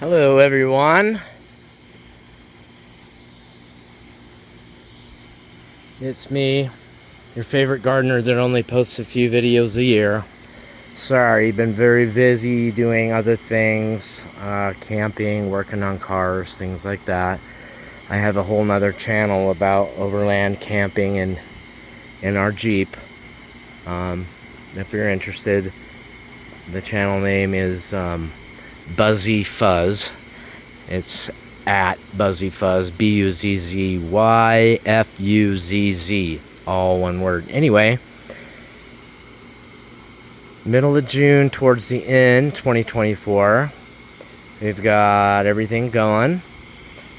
Hello everyone, it's me, your favorite gardener that only posts a few videos a year. Sorry, been very busy doing other things, camping, working on cars, things like that. I have a whole nother channel about overland camping in our Jeep. If you're interested, the channel name is Buzzy Fuzz. It's at Buzzy Fuzz, Buzzyfuzz, all one word. Anyway, middle of June, towards the end, 2024. We've got everything going.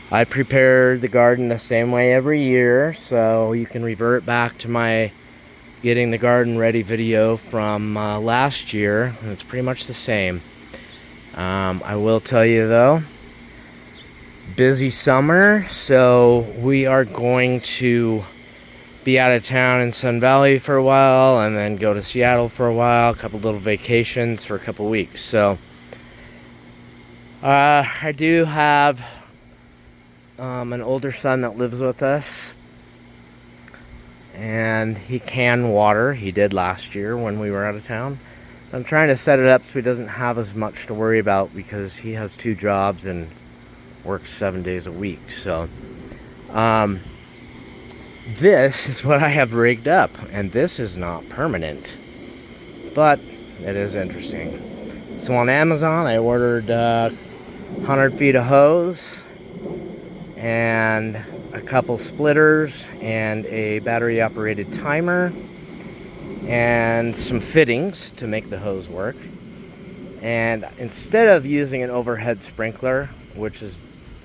I prepared the garden the same way every year, so you can revert back to my getting the garden ready video from last year, and it's pretty much the same. I will tell you though, busy summer, so we are going to be out of town in Sun Valley for a while and then go to Seattle for a while, a couple little vacations for a couple weeks. So I do have an older son that lives with us, and he can water. He did last year when we were out of town. I'm trying to set it up so he doesn't have as much to worry about because he has 2 jobs and works 7 days a week. So this is what I have rigged up, and this is not permanent, but it is interesting. So on Amazon I ordered 100 feet of hose and a couple splitters and a battery operated timer and some fittings to make the hose work. And instead of using an overhead sprinkler, which is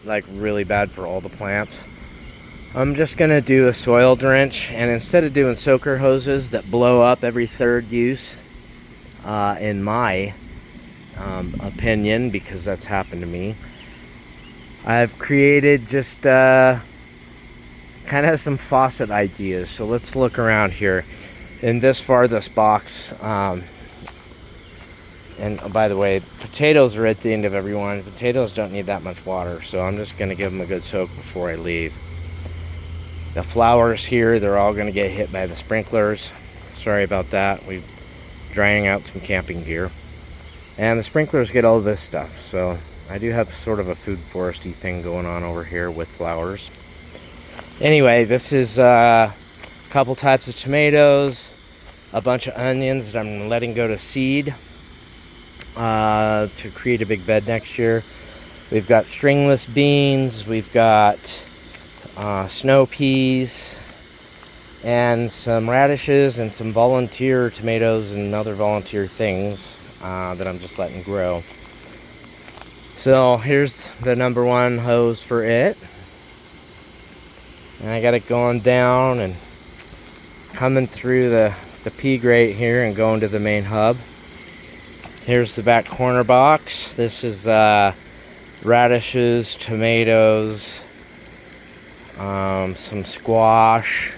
like really bad for all the plants, I'm just gonna do a soil drench. And instead of doing soaker hoses that blow up every 3rd use, in my opinion, because that's happened to me, I've created just kind of some faucet ideas. So let's look around here in this farthest box. And oh, by the way, potatoes are at the end of every one. Potatoes don't need that much water, so I'm just going to give them a good soak before I leave. The flowers here, they're all going to get hit by the sprinklers. Sorry about that. We're drying out some camping gear. And the sprinklers get all this stuff, so I do have sort of a food foresty thing going on over here with flowers. Anyway, this is a couple types of tomatoes, a bunch of onions that I'm letting go to seed to create a big bed next year. We've got stringless beans, we've got snow peas, and some radishes, and some volunteer tomatoes and other volunteer things that I'm just letting grow. So here's the number 1 hose for it. And I got it going down and coming through the pea grate here and going to the main hub. Here's the back corner box. This is radishes, tomatoes, some squash,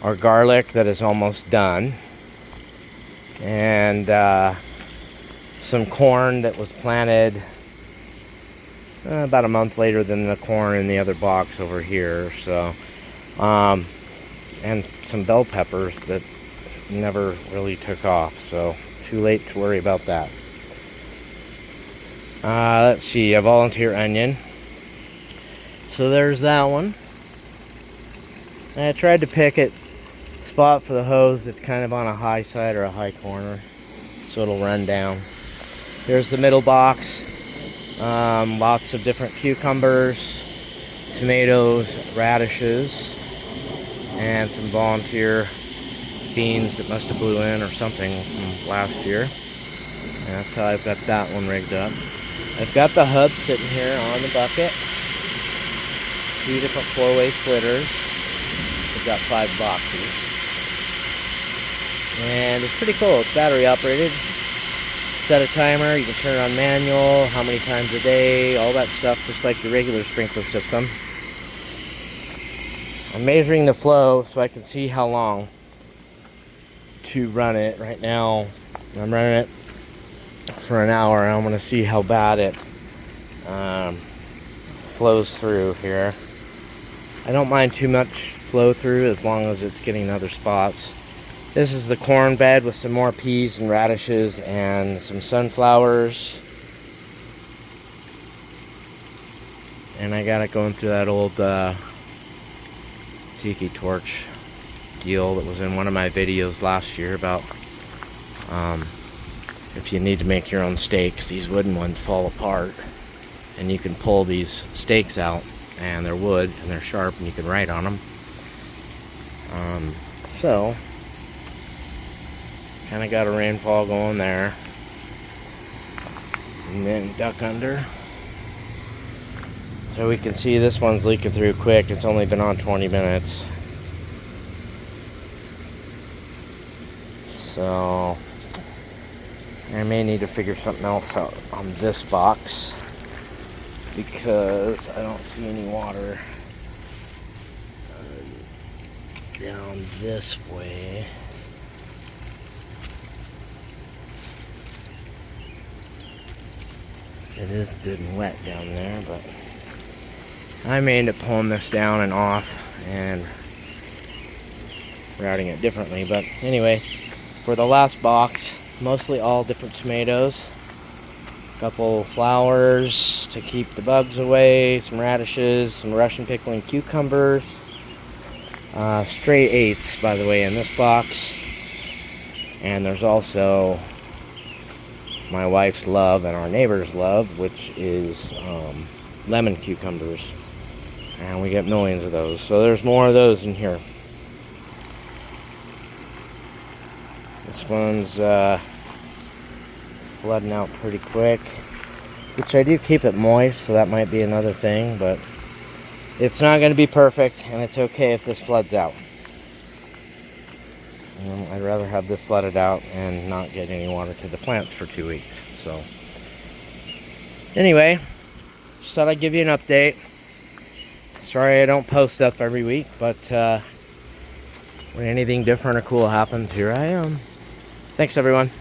our garlic that is almost done, and some corn that was planted about a month later than the corn in the other box over here. So and some bell peppers that never really took off, so too late to worry about that. Let's see, a volunteer onion. So there's that one. And I tried to pick a spot for the hose that's kind of on a high side or a high corner, so it'll run down. There's the middle box. Lots of different cucumbers, tomatoes, radishes, and some volunteer beans that must have blew in or something from last year. And that's how I've got that one rigged up. I've got the hub sitting here on the bucket. 2 different 4-way splitters. I've got 5 boxes. And it's pretty cool. It's battery operated. Set a timer. You can turn it on manual, how many times a day, all that stuff, just like the regular sprinkler system. I'm measuring the flow so I can see how long to run it. Right now I'm running it for an hour, and I'm going to see how bad it flows through here. I don't mind too much flow through as long as it's getting other spots. This is the corn bed with some more peas and radishes and some sunflowers. And I got it going through that old tiki torch deal that was in one of my videos last year about if you need to make your own stakes, these wooden ones fall apart and you can pull these stakes out, and they're wood and they're sharp and you can write on them. So kind of got a rainfall going there, and then duck under. So we can see this one's leaking through quick. It's only been on 20 minutes. So I may need to figure something else out on this box because I don't see any water down this way. It is good and wet down there, but I may end up pulling this down and off and routing it differently. But anyway, for the last box, mostly all different tomatoes. A couple flowers to keep the bugs away, some radishes, some Russian pickle and cucumbers. Straight 8s, by the way, in this box. And there's also my wife's love and our neighbor's love, which is lemon cucumbers. And we get millions of those. So there's more of those in here. This one's flooding out pretty quick, which I do keep it moist, so that might be another thing, but it's not going to be perfect, and it's okay if this floods out. I'd rather have this flooded out and not get any water to the plants for 2 weeks. So anyway, just thought I'd give you an update. Sorry I don't post stuff every week, but when anything different or cool happens, here I am. Thanks, everyone.